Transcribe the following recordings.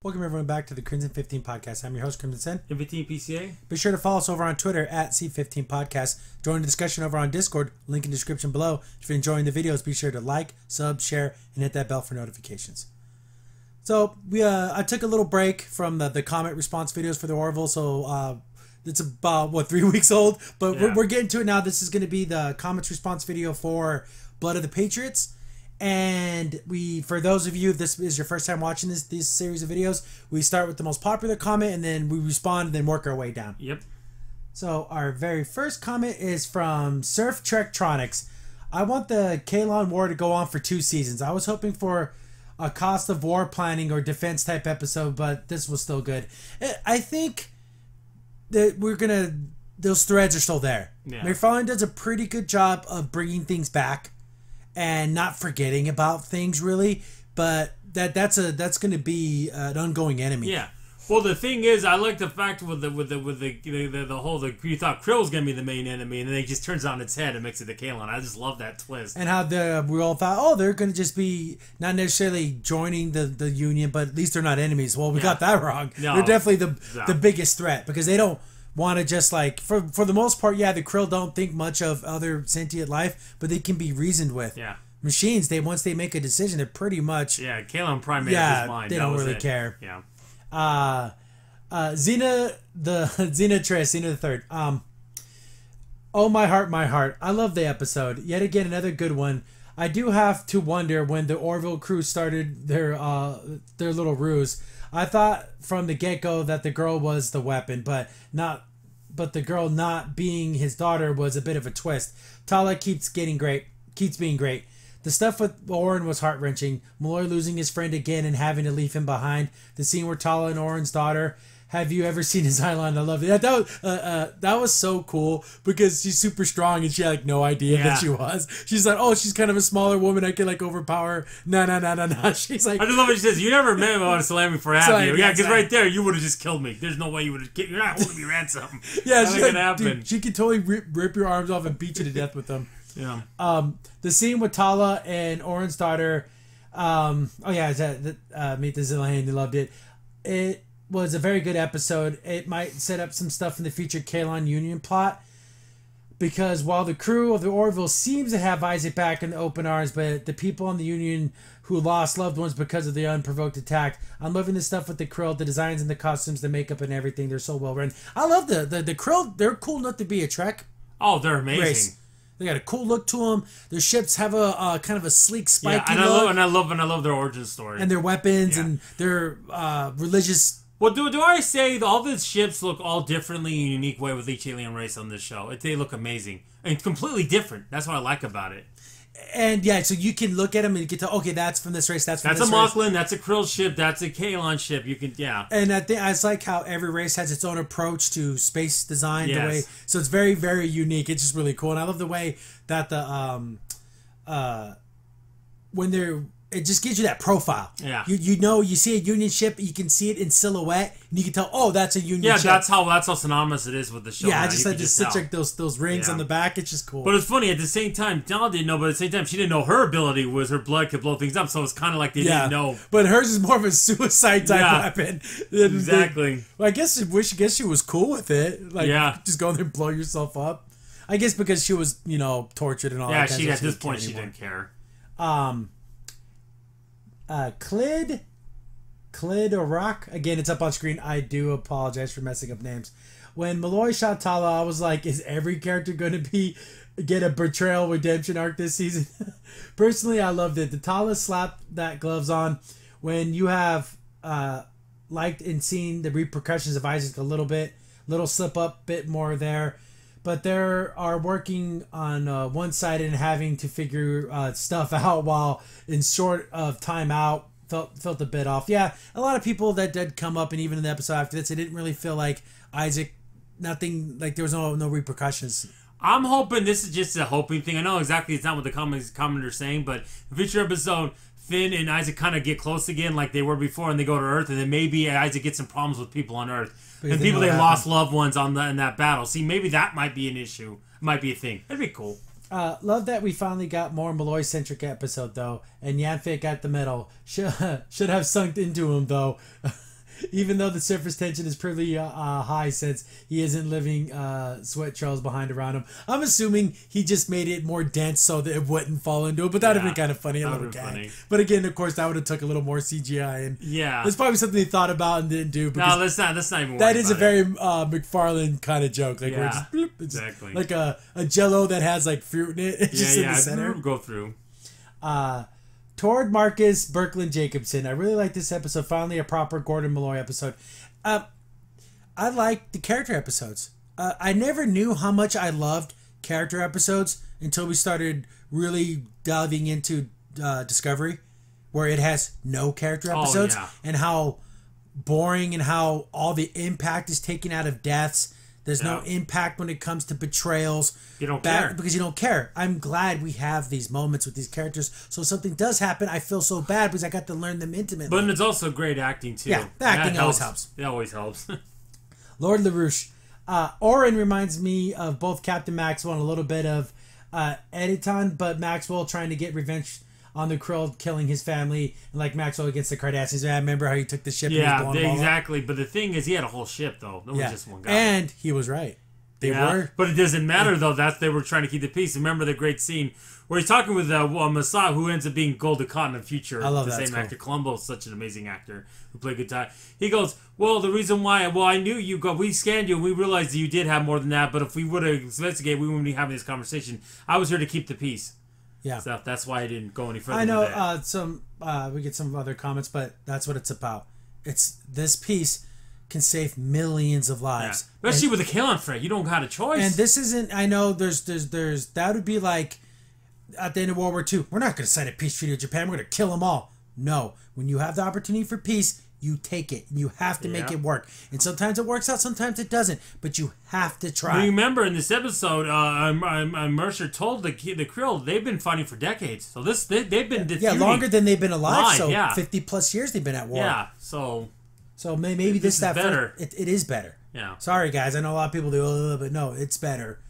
Welcome everyone back to the Crimson 15 Podcast. I'm your host, Crimson Sen. M15 PCA. Be sure to follow us over on Twitter at C15 Podcast. Join the discussion over on Discord. Link in the description below. If you're enjoying the videos, be sure to like, sub, share, and hit that bell for notifications. So I took a little break from the comment response videos for the Orville. So it's about 3 weeks old, but yeah. we're getting to it now. This is going to be the comments response video for Blood of the Patriots. And for those of you, if this is your first time watching this series of videos, we start with the most popular comment and then we respond and then work our way down. Yep. So our very first comment is from Surf Trektronics. I want the Kalon War to go on for 2 seasons. I was hoping for a cost of war planning or defense type episode, but this was still good. I think that those threads are still there. Yeah. McFarlane does a pretty good job of bringing things back and not forgetting about things really, but that's going to be an ongoing enemy. Yeah. Well, the thing is, I like the fact with the whole you thought Krill's gonna be the main enemy, and then it just turns on its head and makes it the Kalon. I just love that twist. And how we all thought, they're going to just be not necessarily joining the Union, but at least they're not enemies. Well, we got that wrong. No, they're definitely the biggest threat because they don't want to just for the most part, the Krill don't think much of other sentient life, but they can be reasoned with. Yeah. Machines, once they make a decision, they're pretty much Kalon Prime made up his mind. They don't really care. Yeah. Xena the Third. Oh my heart. I love the episode. Yet again, another good one. I do have to wonder when the Orville crew started their little ruse. I thought from the get-go that the girl was the weapon, but the girl not being his daughter was a bit of a twist. Tala keeps being great. The stuff with Oren was heart-wrenching. Malloy losing his friend again and having to leave him behind. The scene where Tala and Oren's daughter. Have you ever seen his eyeline? I love it. That was so cool because she's super strong and she had no idea that she was. She's like, she's kind of a smaller woman. I can overpower. No. She's like, I just love what she says. You never meant to slam me for having you. Yeah, because right there you would have just killed me. There's no way you would have. You're not holding me ransom. Yeah, she's like, dude, she could totally rip your arms off and beat you to death with them. Yeah. The scene with Tala and Oren's daughter. Meet the Zillahan. They loved it. It was a very good episode. It might set up some stuff in the future Kalon Union plot, because while the crew of the Orville seems to have Isaac back in the open arms, but the people on the Union who lost loved ones because of the unprovoked attack. I'm loving the stuff with the Krill, the designs and the costumes, the makeup and everything. They're so well written. I love the Krill. They're cool enough to be a Trek. Oh, they're amazing. Race. They got a cool look to them. Their ships have a kind of a sleek, spiky look. And I love their origin story. And their weapons and their religious. Well, do I say all the ships look all differently in a unique way with each alien race on this show? They look amazing and completely different. That's what I like about it. And so you can look at them and you can tell, okay, that's from this race. That's from this race. That's a Mochlin. That's a Krill ship. That's a Kalon ship. You can, And I think I like how every race has its own approach to space design. Yes. The way, so it's very, very unique. It's just really cool, and I love the way that it just gives you that profile. Yeah. You see a Union ship, you can see it in silhouette, and you can tell, that's a Union ship. Yeah, that's how synonymous it is with the show. Yeah, I just like those rings on the back. It's just cool. But it's funny, at the same time, Dal didn't know, but at the same time, she didn't know her ability was her blood could blow things up, so it's kind of like they didn't know. But hers is more of a suicide type weapon. Exactly. I guess she was cool with it. Just go in there and blow yourself up. I guess because she was, tortured and all that. Yeah, at this point, she didn't care. Clid or Rock. Again, it's up on screen. I do apologize for messing up names. When Malloy shot Tala, I was like, is every character going to get a betrayal redemption arc this season? Personally, I loved it. The Tala slapped that gloves on. When you have liked and seen the repercussions of Isaac a little slip up, bit more there. But they are working on one side and having to figure stuff out while in short of time out. Felt a bit off. Yeah, a lot of people that did come up, and even in the episode after this, it didn't really feel like Isaac, nothing, like there was no repercussions. I'm hoping this is just a hoping thing. I know exactly it's not what the commenter's saying, but the future episode, Finn and Isaac kind of get close again like they were before, and they go to Earth, and then maybe Isaac gets some problems with people on Earth. And people they lost loved ones in that battle. See, maybe that might be an issue. Might be a thing. That'd be cool. Love that we finally got more Malloy-centric episode, though. And Yanfit got the medal. Should have sunk into him, though. Even though the surface tension is pretty high since he isn't living sweat trails behind around him. I'm assuming he just made it more dense so that it wouldn't fall into it. But that would have been kind of funny, a little gag. But again, of course, that would have took a little more CGI. And it's probably something they thought about and didn't do. No, that's not even. That is a very McFarlane kind of joke. Like we're just bloop, exactly like a Jello that has like fruit in it. It's just in the center. Go through. Toward Marcus Birkeland Jacobson. I really like this episode. Finally, a proper Gordon Malloy episode. I like the character episodes. I never knew how much I loved character episodes until we started really delving into Discovery, where it has no character episodes, and how boring and how all the impact is taken out of deaths. There's no impact when it comes to betrayals. You don't care. Because you don't care. I'm glad we have these moments with these characters. So if something does happen, I feel so bad because I got to learn them intimately. But it's also great acting, too. Yeah, the acting always helps. It always helps. Lord LaRouche. Oren reminds me of both Captain Maxwell and a little bit of Editon, but Maxwell trying to get revenge on the Krill killing his family, and like Maxwell against the Cardassians. I remember how he took the ship. Yeah, exactly. But the thing is, he had a whole ship though. There was just one guy, and he was right. They were, but it doesn't matter though. They were trying to keep the peace. Remember the great scene where he's talking with Massa, who ends up being Golda Khan in the future. I love the that. Same actor. Columbo is such an amazing actor who played good time. He goes, "Well, the reason why, I knew you. We scanned you, and we realized that you did have more than that. But if we would have investigated, we wouldn't be having this conversation. I was here to keep the peace." Yeah, so that's why I didn't go any further. I know we get some other comments, but that's what it's about. It's this piece can save millions of lives, especially with the Kalan threat. You don't got a choice. And this isn't. I know there's that would be like at the end of World War II. We're not going to sign a peace treaty with Japan. We're going to kill them all. No, when you have the opportunity for peace, you take it. You have to make it work. And sometimes it works out, sometimes it doesn't. But you have to try. Remember in this episode, Mercer told the Krill they've been fighting for decades. So they've been longer than they've been alive. So 50 plus years they've been at war. Yeah. So maybe this is better. It is better. Yeah. Sorry guys, I know a lot of people do, but no, it's better.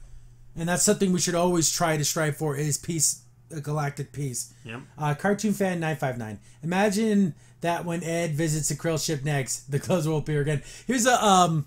And that's something we should always try to strive for is peace, a galactic peace. Yep. Cartoon fan 959. Imagine that when Ed visits the Krill ship next, the clothes will appear again. Here's a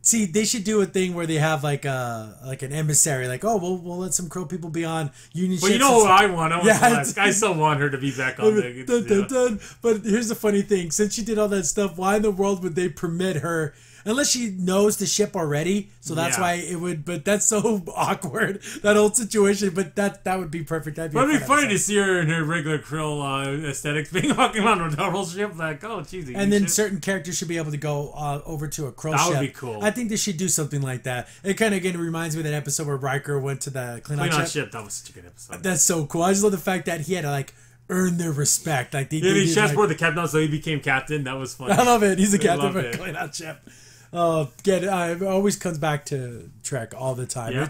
see, they should do a thing where they have like an emissary, like, oh, we'll let some Krill people be on Union ships. Well, you know what I want? I still want her to be back on the dun. But here's the funny thing: since she did all that stuff, why in the world would they permit her? Unless she knows the ship already, so that's why it would. But that's so awkward, that whole situation. But that would be perfect. That'd be funny to see her in her regular Krill aesthetics, being walking around with a whole ship, like, oh, geez. And then certain characters should be able to go over to a Krill ship. That would be cool. I think they should do something like that. It kind of again reminds me of that episode where Riker went to the Klingon ship. That was such a good episode. That's so cool. I just love the fact that he had to like earn their respect. Like he transported the captain, so he became captain. That was funny. I love it. He's a captain of a Klingon ship. It always comes back to Trek all the time. Yeah.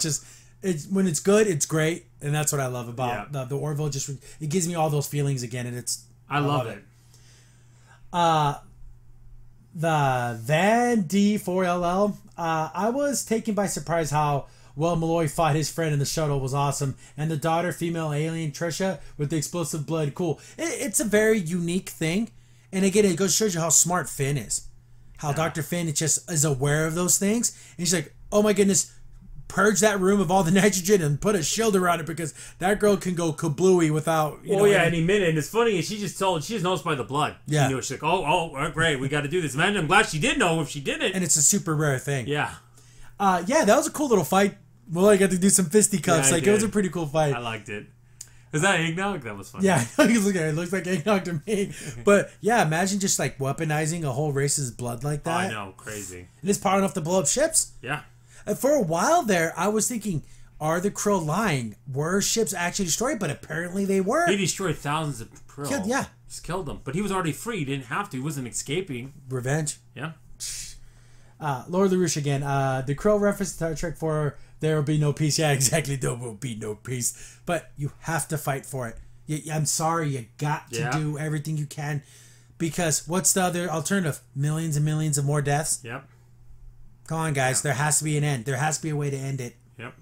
It's when it's good, it's great, and that's what I love about the Orville. Just it gives me all those feelings again, and I love it. The Van D4LL. I was taken by surprise how well Malloy fought his friend in the shuttle was awesome, and the daughter, female alien Trisha with the explosive blood, cool. It's a very unique thing, and again, it goes shows you how smart Finn is. How Dr. Finn just is aware of those things. And she's like, oh my goodness, purge that room of all the nitrogen and put a shield around it because that girl can go kablooey without, any minute. And it's funny, she just knows by the blood. Yeah. She knew. She's like, oh, great, we got to do this. Man, I'm glad she did know if she didn't. And it's a super rare thing. Yeah. That was a cool little fight. Well, I got to do some fisticuffs. Yeah, it was a pretty cool fight. I liked it. Is that eggnog? That was fun. Yeah, it looks like eggnog to me. But yeah, imagine just like weaponizing a whole race's blood like that. I know, crazy. And it's power enough to blow up ships. Yeah. And for a while there, I was thinking, are the Krill lying? Were ships actually destroyed? But apparently they were. He destroyed thousands of Krill. Just killed them. But he was already free. He didn't have to. He wasn't escaping. Revenge. Yeah. Lord LaRouche again. The Krill reference to Star Trek 4. There will be no peace. Yeah, exactly. There will be no peace. But you have to fight for it. I'm sorry. You got to do everything you can. Because what's the other alternative? Millions and millions of more deaths? Yep. Come on, guys. There has to be an end. There has to be a way to end it. Yep.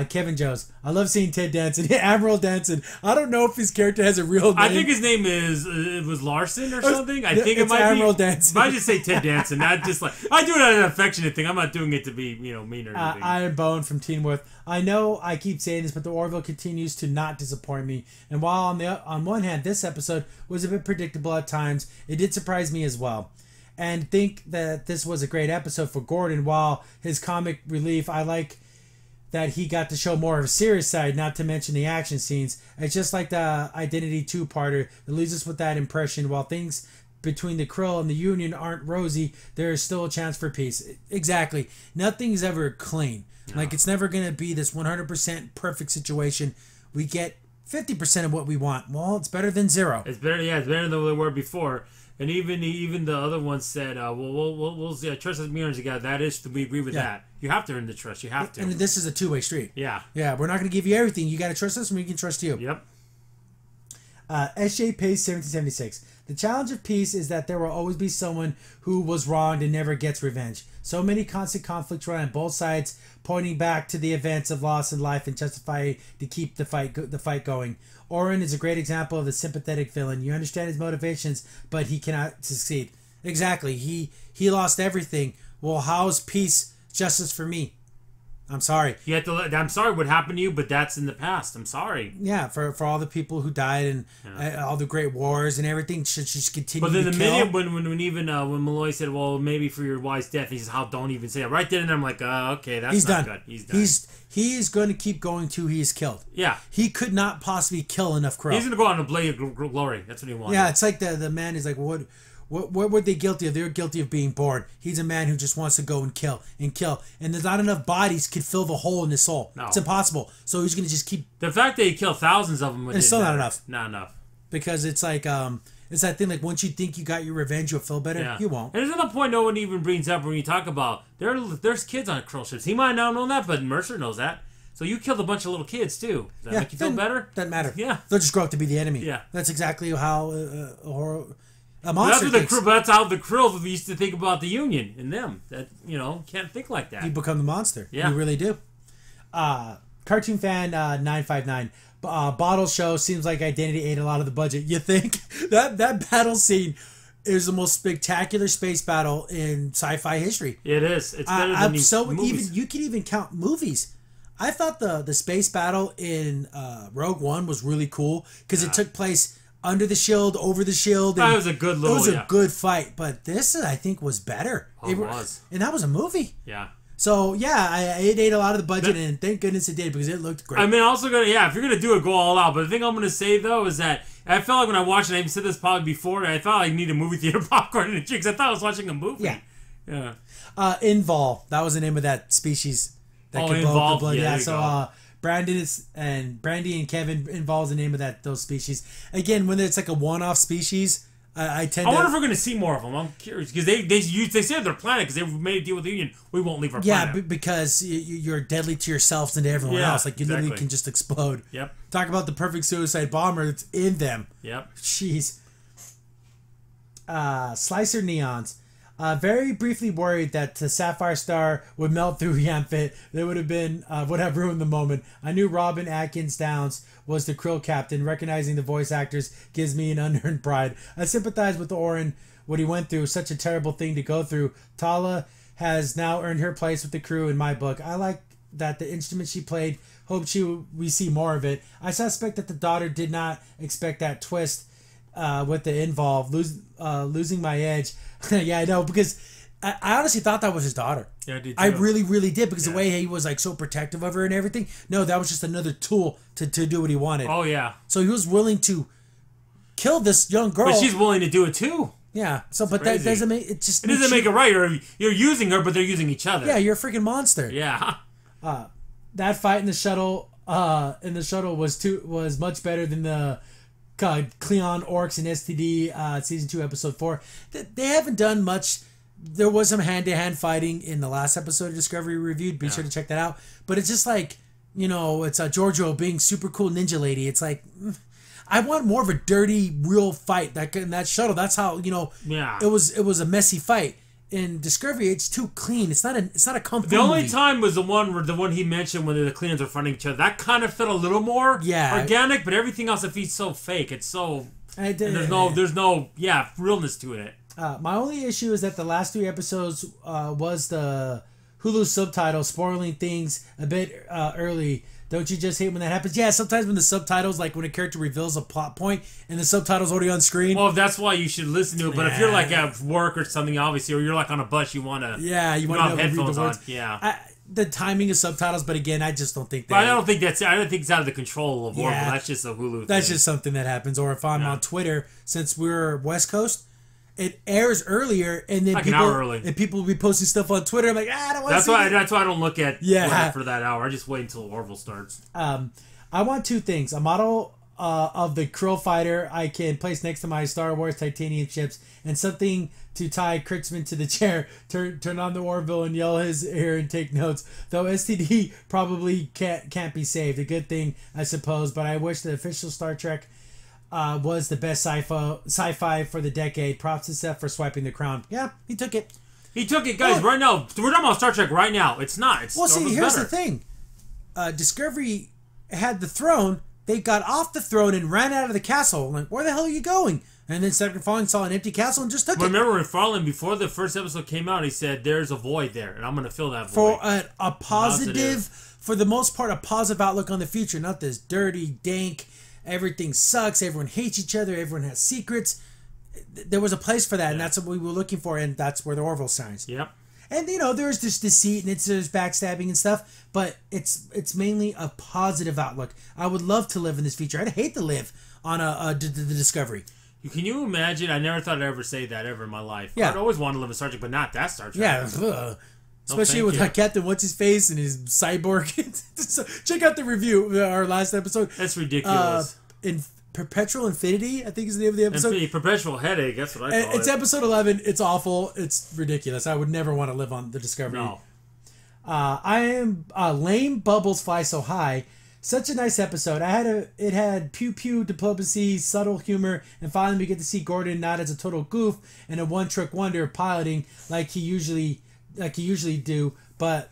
Kevin Jones. I love seeing Ted Danson. Admiral Danson. I don't know if his character has a real name. I think his name is it was Larson or something. I think it might Admiral be Danson. I just say Ted Danson. Not just like I do it as an affectionate thing. I'm not doing it to be mean or anything. Iron Bone from Teen Wolf. I know I keep saying this, but the Orville continues to not disappoint me. And while on one hand this episode was a bit predictable at times, it did surprise me as well. And think that this was a great episode for Gordon. While his comic relief, I like that he got to show more of a serious side, not to mention the action scenes. It's just like the Identity 2-parter that leaves us with that impression. While things between the Krill and the Union aren't rosy, there is still a chance for peace. Exactly. Nothing's ever clean. No. Like, it's never going to be this 100% perfect situation. We get 50% of what we want. Well, it's better than zero. It's better, yeah, it's better than we were before. And even the other one said, we'll trust us mirrors together. That is, we agree with that. You have to earn the trust. You have to. And this is a two-way street. Yeah. Yeah, we're not going to give you everything. You got to trust us and we can trust you. Yep. SJ Pace 1776. The challenge of peace is that there will always be someone who was wronged and never gets revenge. So many constant conflicts run on both sides, pointing back to the events of loss in life and justify to keep the fight going. Oren is a great example of the sympathetic villain. You understand his motivations, but he cannot succeed. Exactly. He lost everything. Well, how's peace justice for me? I'm sorry. You have to. I'm sorry what happened to you, but that's in the past. I'm sorry. Yeah, for all the people who died and all the great wars and everything should just continue. But then to the kill. minute when Malloy said, "Well, maybe for your wife's death," he says, "How? Don't even say it." Right then and there, I'm like, "Okay, that's he's not done. good. He's done. He's going to keep going till he's killed. Yeah, he could not possibly kill enough Krill. He's going to go on a blade of glory. That's what he wants. Yeah, it's like the man is like, what were they guilty of? They're guilty of being bored. He's a man who just wants to go and kill. And there's not enough bodies could fill the hole in his soul. No. It's impossible. So he's going to just keep... The fact that he killed thousands of them... It's still not enough. Not enough. Because it's like... It's that thing like once you think you got your revenge, you'll feel better. Yeah. You won't. And there's another point no one even brings up when you talk about... There's kids on Krill ships. He might not know that, but Mercer knows that. So you killed a bunch of little kids, too. Does that make you feel better? Doesn't matter. Yeah. They'll just grow up to be the enemy. Yeah. That's exactly how... A monster that's how the Krill used to think about the Union and them. That can't think like that. You become the monster. Yeah, you really do. Cartoon fan 959. Bottle show seems like Identity ate a lot of the budget. You think that battle scene is the most spectacular space battle in sci-fi history? It is. It's better than these movies. Even you can even count movies. I thought the space battle in Rogue One was really cool because it took place under the shield, over the shield. That was a good little... It was a good fight, but this, I think, was better. Oh, it was. And that was a movie. Yeah. So, yeah, it ate a lot of the budget, and thank goodness it did, because it looked great. I mean, also, if you're going to do it, go all out. But the thing I'm going to say, though, is that I felt like when I watched it, I even said this probably before, I thought I needed movie theater popcorn and because I thought I was watching a movie. Yeah. Yeah. Invol. That was the name of that species that could blow up the blood. Yeah, so... Brandy and Kevin involves the name of those species. Again, when it's like a one-off species, I wonder if we're going to see more of them. I'm curious because they say they're planet because they've made a deal with the Union. We won't leave our planet. Yeah, because you're deadly to yourselves and to everyone else. Like you literally can just explode. Yep. Talk about the perfect suicide bomber that's in them. Yep. Jeez. Slicer Neons. Very briefly worried that the Sapphire Star would melt through Yamfit. That would have ruined the moment. I knew Robin Atkins Downs was the Krill captain. Recognizing the voice actors gives me an unearned pride. I sympathize with Oren, what he went through. Such a terrible thing to go through. Tala has now earned her place with the crew in my book. I like that the instrument she played. Hope we see more of it. I suspect that the daughter did not expect that twist with the involved. Losing my edge. Yeah, I know, because I honestly thought that was his daughter. Yeah, I did too. I really, really did, because the way he was like so protective of her and everything. No, that was just another tool to do what he wanted. Oh, yeah. So he was willing to kill this young girl. But she's willing to do it too. Yeah. So, but that doesn't make it just. It doesn't make it right. You're using her, but they're using each other. Yeah, you're a freaking monster. Yeah. That fight in the shuttle was much better than the Cleon Orcs and STD season 2 episode 4. They haven't done much. There was some hand-to-hand fighting in the last episode of Discovery reviewed. Be sure to check that out. But it's just like, it's Giorgio being super cool ninja lady. It's like, I want more of a dirty, real fight in that shuttle. That's how, Yeah. It was a messy fight. in Discovery, it's too clean. It's not a kung fu The only movie. time was the one he mentioned when the cleaners are fighting each other. That kind of felt a little more organic, but everything else, it feels so fake. It's so and there's no realness to it. My only issue is that the last 3 episodes was the Hulu subtitle spoiling things a bit early. Don't you just hate when that happens? Yeah, sometimes when the subtitles, like when a character reveals a plot point and the subtitle's already on screen. Well, that's why you should listen to it. But if you're like at work or something, obviously, or you're like on a bus, you want to you want to have headphones read the words. on. Yeah. The timing of subtitles, but again, I just don't think that. But I don't think it's out of the control of Orville. Yeah. That's just a Hulu thing. That's just something that happens. Or if I'm on Twitter, since we're West Coast, it airs earlier, and then like people, an hour early. And people will be posting stuff on Twitter. I'm like, I don't want to see it. That's why I don't look at Twitter for that hour. I just wait until Orville starts. I want 2 things: a model of the Krill fighter I can place next to my Star Wars titanium ships, and something to tie Kurtzman to the chair. Turn on the Orville and yell his ear and take notes. Though STD probably can't be saved. A good thing, I suppose. But I wish the official Star Trek was the best sci-fi for the decade. Props to Seth for swiping the crown. Yeah, he took it. He took it, guys. Right now, we're talking about Star Trek right now. It's not. It's see, here's the thing. Discovery had the throne. They got off the throne and ran out of the castle. I'm like, where the hell are you going? And then Cedric Falling saw an empty castle and just took it. Remember when Farland, before the first episode came out, he said, "There's a void there, and I'm going to fill that void." For a positive, for the most part, a positive outlook on the future. Not this dirty, dank, everything sucks, everyone hates each other, everyone has secrets. There was a place for that, and that's what we were looking for, and that's where the Orville shines. Yep. And, there's this deceit, and there's backstabbing and stuff, but it's mainly a positive outlook. I would love to live in this future. I'd hate to live on the Discovery. Can you imagine? I never thought I'd ever say that ever in my life. Yeah. I'd always want to live in Star Trek, but not that Star Trek. Yeah. Especially with Captain What's-His-Face and his cyborg. So check out the review, our last episode. That's ridiculous. In Perpetual Infinity, I think is the name of the episode. Perpetual Headache, that's what I call it. It's episode 11. It's awful. It's ridiculous. I would never want to live on the Discovery. No. I am lame bubbles fly so high. Such a nice episode. It had pew pew diplomacy, subtle humor, and finally we get to see Gordon not as a total goof and a one-trick wonder piloting like he usually do, but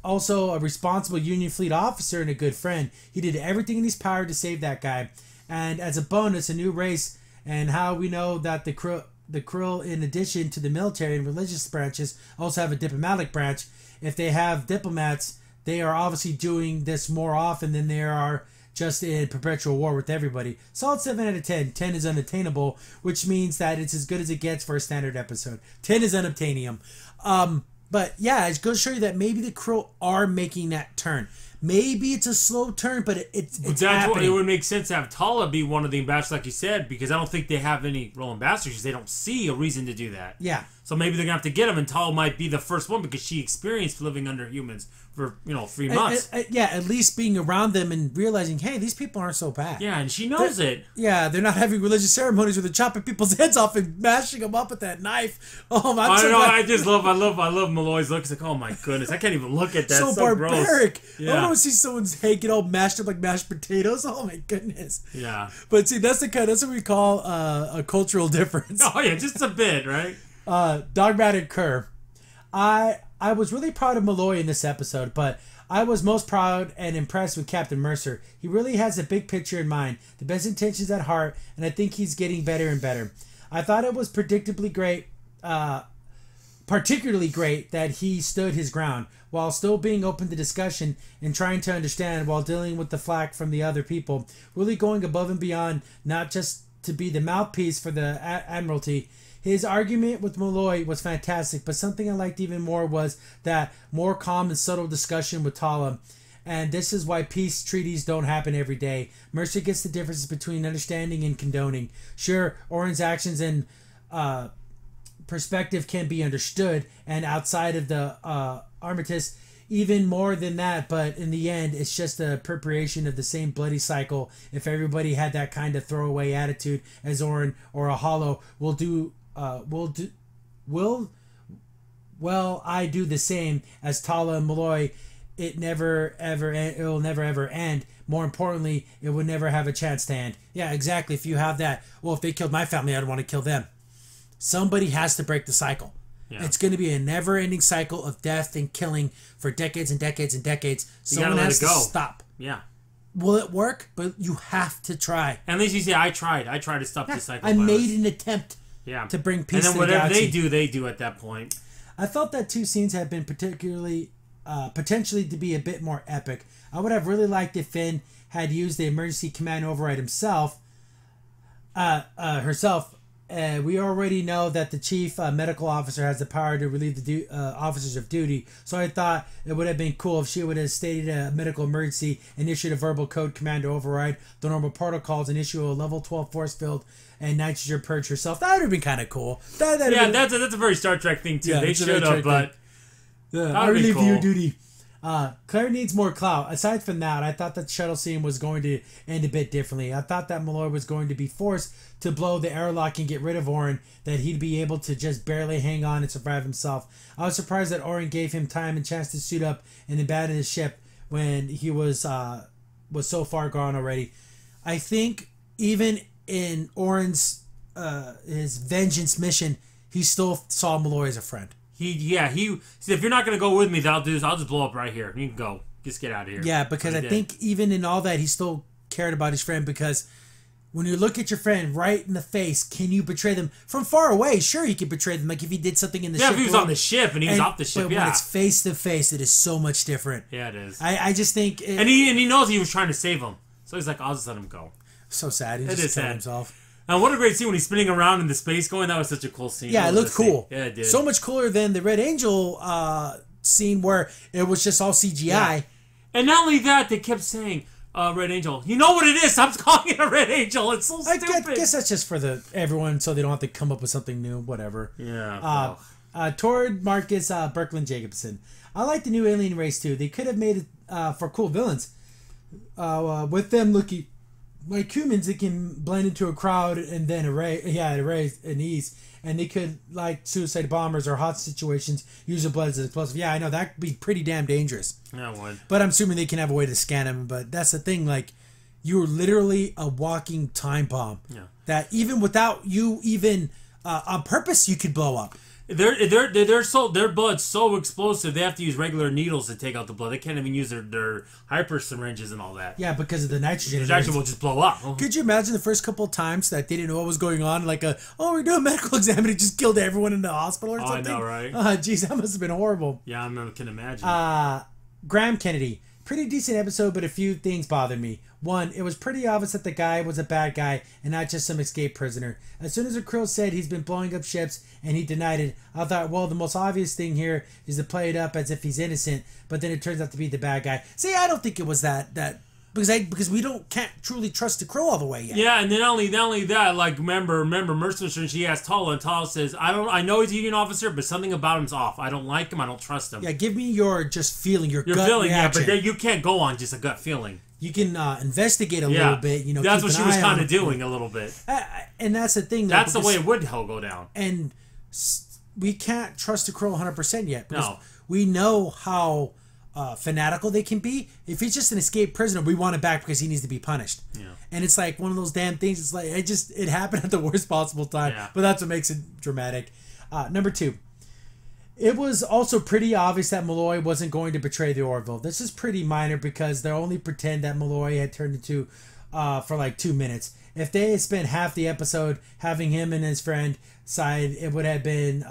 also a responsible Union Fleet officer and a good friend. He did everything in his power to save that guy. And as a bonus, a new race, and how we know that the Krill, in addition to the military and religious branches, also have a diplomatic branch. If they have diplomats, they are obviously doing this more often than they are just in perpetual war with everybody. Solid 7 out of 10. 10 is unattainable, which means that it's as good as it gets for a standard episode. 10 is unobtainium. But yeah, it's going to show you that maybe the Krill are making that turn. Maybe it's a slow turn, but it's happening. It would make sense to have Tala be one of the ambassadors, like you said, because I don't think they have any real ambassadors because they don't see a reason to do that. Yeah. So maybe they're going to have to get him, and Tala might be the first one because she experienced living under humans for 3 months. At least being around them and realizing, hey, these people aren't so bad. Yeah, and she knows it. Yeah, they're not having religious ceremonies where they're chopping people's heads off and mashing them up with that knife. Oh my! I love Malloy's look. It's like, oh my goodness, I can't even look at that. So barbaric. Gross. Yeah. I don't want to see someone's head get all mashed up like mashed potatoes. Oh my goodness. Yeah. But see, that's what we call a cultural difference. Oh yeah, just a bit, right? Dogmatic Kerr. I was really proud of Malloy in this episode, but I was most proud and impressed with Captain Mercer. He really has a big picture in mind, the best intentions at heart, and I think he's getting better and better. I thought it was particularly great that he stood his ground while still being open to discussion and trying to understand while dealing with the flack from the other people, really going above and beyond, not just to be the mouthpiece for the Admiralty. His argument with Malloy was fantastic, but something I liked even more was that more calm and subtle discussion with Tala. And this is why peace treaties don't happen every day. Mercer gets the differences between understanding and condoning. Sure, Oren's actions and perspective can be understood, and outside of the armistice, even more than that, but in the end, it's just a perpetuation of the same bloody cycle. If everybody had that kind of throwaway attitude as Oren or a Hollow, I do the same as Tala and Malloy. It'll never ever end. More importantly, it would never have a chance to end. Yeah, exactly. If you have that, well, if they killed my family, I'd want to kill them. Somebody has to break the cycle. Yeah. It's going to be a never-ending cycle of death and killing for decades and decades and decades. Someone has to stop. Yeah. Will it work? But you have to try. And at least you say, I tried. I tried to stop this cycle. I made an attempt to bring peace to the galaxy. And then whatever they do at that point. I felt that 2 scenes had been potentially to be a bit more epic. I would have really liked if Finn had used the emergency command override herself. We already know that the chief medical officer has the power to relieve the officers of duty, so I thought it would have been cool if she would have stated a medical emergency and issued a verbal code command to override the normal protocols and issue a level 12 force field and nitrogen purge herself. That would have been kind of cool. That's a very Star Trek thing too. They should have, but I relieve your duty. Claire needs more clout. Aside from that, I thought that shuttle scene was going to end a bit differently. I thought that Malloy was going to be forced to blow the airlock and get rid of Oren, that he'd be able to just barely hang on and survive himself. I was surprised that Oren gave him time and chance to suit up and abandon his ship when he was so far gone already. I think even in Oren's his vengeance mission, he still saw Malloy as a friend. He said, if you're not going to go with me, then I'll just blow up right here. You can go. Just get out of here. Yeah, because I think even in all that, he still cared about his friend, because when you look at your friend right in the face, can you betray them? From far away, sure, he could betray them. Like if he did something in the ship. Yeah, if he was on the ship and he was off the ship, but when it's face to face, it is so much different. Yeah, it is. I just think... and he knows he was trying to save him. So he's like, I'll just let him go. So sad. He just killed himself. And what a great scene when he's spinning around in the space going. That was such a cool scene. Yeah, it looked cool. Yeah, it did. So much cooler than the Red Angel scene where it was just all CGI. Yeah. And not only that, they kept saying, Red Angel. You know what it is? Stop calling it a Red Angel. It's so stupid. I guess that's just for everyone so they don't have to come up with something new. Whatever. Yeah. Toward Marcus Birkland Jacobson. I like the new alien race too. They could have made it for cool villains. With them looking like humans, it can blend into a crowd and then erase and ease. And they could, like suicide bombers or hot situations, use their blood as an explosive. Yeah, I know that could be pretty damn dangerous. Yeah, it would. But I'm assuming they can have a way to scan them. But that's the thing, like, you're literally a walking time bomb. Yeah. That even without you even on purpose, you could blow up. Their blood's so explosive they have to use regular needles to take out the blood. They can't even use their hyper syringes and all that. Yeah, because of the nitrogen. The nitrogen will just blow up. Could you imagine the first couple of times that they didn't know what was going on? Like we're doing a medical exam and it just killed everyone in the hospital or something. I know, right? Jeez, that must have been horrible. Yeah, I can imagine. Graham Kennedy. Pretty decent episode, but a few things bothered me. One, it was pretty obvious that the guy was a bad guy and not just some escaped prisoner. As soon as the Krill said he's been blowing up ships and he denied it, I thought, well, the most obvious thing here is to play it up as if he's innocent, but then it turns out to be the bad guy. See, I don't think it was that because we can't truly trust the Krill all the way yet. Yeah, and then not only that, like remember Mercer, she asked Tala, and Tala says, I know he's a Union officer, but something about him's off. I don't like him. I don't trust him. Yeah, give me your just feeling, your gut feeling. Reaction. Yeah, but you can't go on just a gut feeling. You can investigate a little bit. You know, that's what she was kind of doing a little bit. And that's the thing. Though, that's the way it would go down. And we can't trust the Krill 100% yet. Because we know how fanatical they can be. If he's just an escaped prisoner, we want him back because he needs to be punished. Yeah. And it's like one of those damn things. It's like it happened at the worst possible time. Yeah. But that's what makes it dramatic. Number 2. It was also pretty obvious that Malloy wasn't going to betray the Orville. This is pretty minor because they only pretend that Malloy had turned into for like 2 minutes. If they had spent half the episode having him and his friend side, it would have been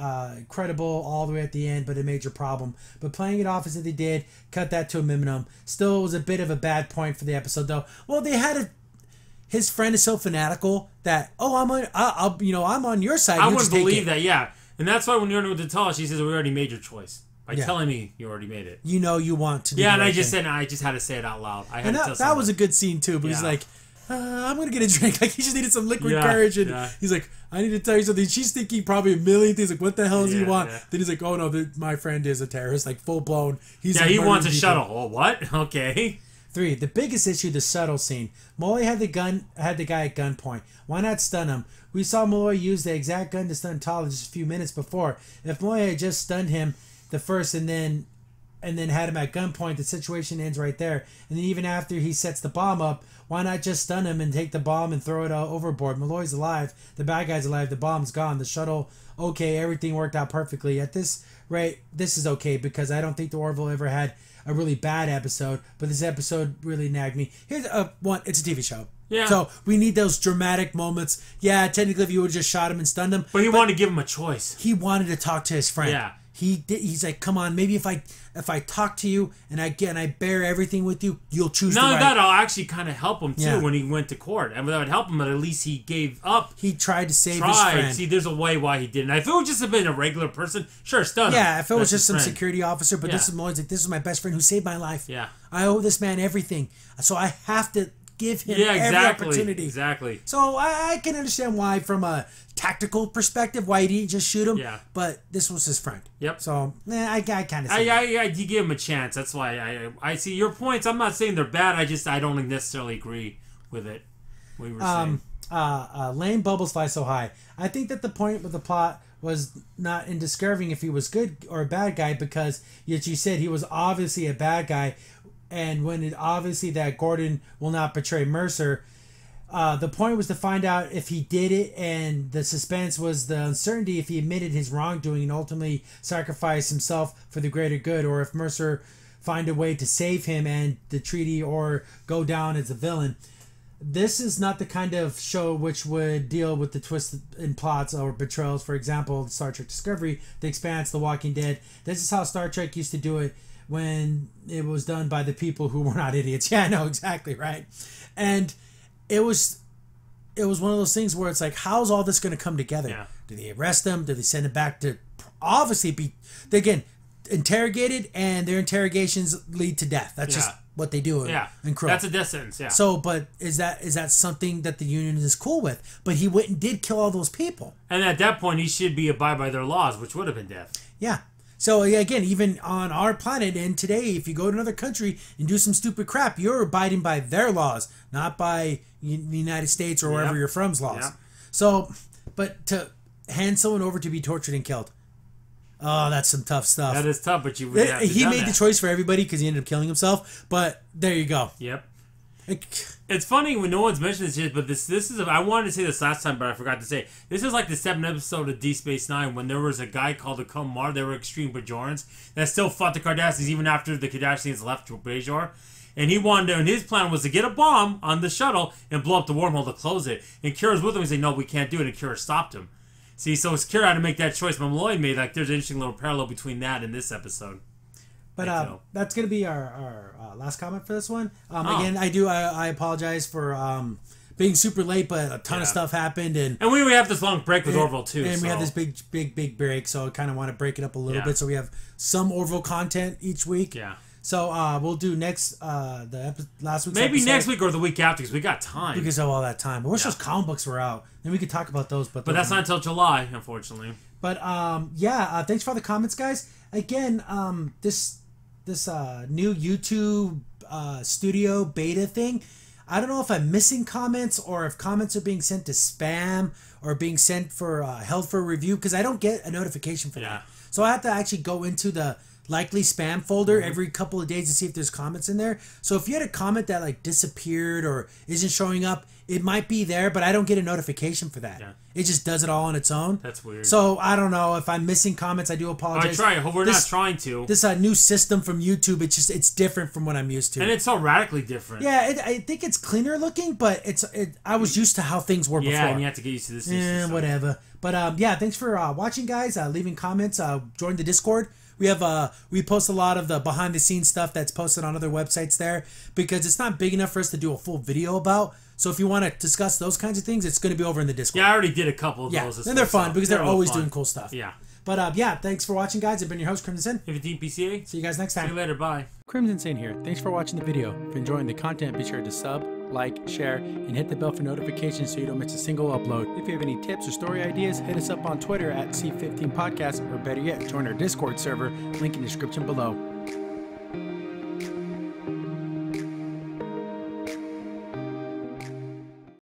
credible all the way at the end, but a major problem. But playing it off as if they did, cut that to a minimum. Still, it was a bit of a bad point for the episode, though. Well, they had his friend is so fanatical that I'm on your side. I wouldn't believe that. Yeah. And that's why when you're with the tell, she says, we already made your choice. By telling me you already made it. You know you want to do and I just had to say it out loud. That was a good scene, too. But he's like, I'm going to get a drink. Like, he just needed some liquid courage. And he's like, I need to tell you something. She's thinking probably a million things. Like, what the hell does he want? Then he's like, oh, no, my friend is a terrorist. Like, full-blown. He wants a shuttle. Oh, what? Okay. 3. The biggest issue, the shuttle scene. Malloy had the guy at gunpoint. Why not stun him? We saw Malloy use the exact gun to stun Tala just a few minutes before. If Malloy had just stunned him the first and then and then had him at gunpoint, the situation ends right there. And then even after he sets the bomb up, why not just stun him and take the bomb and throw it overboard? Malloy's alive. The bad guy's alive. The bomb's gone. The shuttle, okay, everything worked out perfectly. At this rate, this is okay because I don't think the Orville ever had a really bad episode, but this episode really nagged me. Here's one. It's a TV show. Yeah. So we need those dramatic moments. Yeah, technically if you would have just shot him and stunned him. But he wanted to give him a choice. He wanted to talk to his friend. Yeah. He's like, come on, maybe if I talk to you and I bear everything with you, you'll choose the right. That'll actually kind of help him too when he went to court. And that would help him, but at least he gave up. He tried to save his friend. See, there's a way why he didn't. If it would just have been a regular person, sure, stun him. Yeah, if it was just some security officer, but this is Malloy's like, this is my best friend who saved my life. Yeah. I owe this man everything. So I have to give him every opportunity. Exactly. So I can understand why, from a tactical perspective, why he didn't just shoot him. Yeah. But this was his friend. Yep. So I kind of. I give him a chance. That's why I see your points. I'm not saying they're bad. I don't necessarily agree with it. What you were saying. Lane bubbles fly so high. I think that the point with the plot was not in discovering if he was good or a bad guy, because yet you said he was obviously a bad guy. And when it obviously that Gordon will not betray Mercer, the point was to find out if he did it, and the suspense was the uncertainty if he admitted his wrongdoing and ultimately sacrificed himself for the greater good, or if Mercer find a way to save him and the treaty, or go down as a villain. This is not the kind of show which would deal with the twists in plots or betrayals. For example, Star Trek Discovery, The Expanse, The Walking Dead. This is how Star Trek used to do it when it was done by the people who were not idiots. Yeah, I know, exactly, right? And it was one of those things where it's like, how's all this going to come together? Yeah. Do they arrest them? Do they send them back to obviously be, again, interrogated, and their interrogations lead to death? That's just what they do in Crow. That's a death sentence, yeah. So, but is that something that the Union is cool with? But he went and did kill all those people. And at that point, he should be abide by their laws, which would have been death. Yeah. So again, even on our planet and today, if you go to another country and do some stupid crap, you're abiding by their laws, not by the United States or wherever you're from's laws. Yep. So, but to hand someone over to be tortured and killed, oh, that's some tough stuff. That is tough, but you would have to he made the choice for everybody because he ended up killing himself. But there you go. Yep. It's funny when no one's mentioned this yet, but this is I wanted to say this last time, but I forgot to say. This is like the 7th episode of Deep Space Nine, when there was a guy called the Kumar. They were extreme Bajorans that still fought the Cardassians even after the Cardassians left Bajor. And he wanted to, and his plan was to get a bomb on the shuttle and blow up the wormhole to close it. And Kira's with him. He said, "No, we can't do it." And Kira stopped him. See, so it's Kira had to make that choice. But Malloy made, like, there's an interesting little parallel between that and this episode. But that's going to be our last comment for this one. Again, I apologize for being super late, but a ton of stuff happened. And we have this long break with Orville, too. And we have this big break, so I kind of want to break it up a little bit. So we have some Orville content each week. Yeah. So we'll do last week's maybe episode. Next week or the week after, because we got time. Because of all that time. I wish those comic books were out. Then we could talk about those. But that's not until July, unfortunately. But thanks for all the comments, guys. Again, this new YouTube studio beta thing, I don't know if I'm missing comments or if comments are being sent to spam or being sent for held for review, because I don't get a notification for that. So I have to actually go into the likely spam folder every couple of days to see if there's comments in there. So if you had a comment that like disappeared or isn't showing up, it might be there, but I don't get a notification for that. Yeah. It just does it all on its own. That's weird. So I don't know if I'm missing comments. I do apologize. We're not trying to. This new system from YouTube, it's different from what I'm used to. And it's so radically different. Yeah, I think it's cleaner looking, but I was used to how things were before. Yeah, and you have to get used to this new system. Whatever. But thanks for watching, guys. Leaving comments. Join the Discord. We post a lot of the behind the scenes stuff that's posted on other websites there, because it's not big enough for us to do a full video about. So if you want to discuss those kinds of things, it's going to be over in the Discord. Yeah, I already did a couple of those. And they're fun because they're always doing cool stuff. Yeah. But thanks for watching, guys. I've been your host, Crimson. 15 PCA. See you guys next time. See you later. Bye. Crimson Sane here. Thanks for watching the video. If you're enjoying the content, be sure to sub, like, share, and hit the bell for notifications so you don't miss a single upload. If you have any tips or story ideas, hit us up on Twitter at C15Podcast, or better yet, join our Discord server, link in the description below.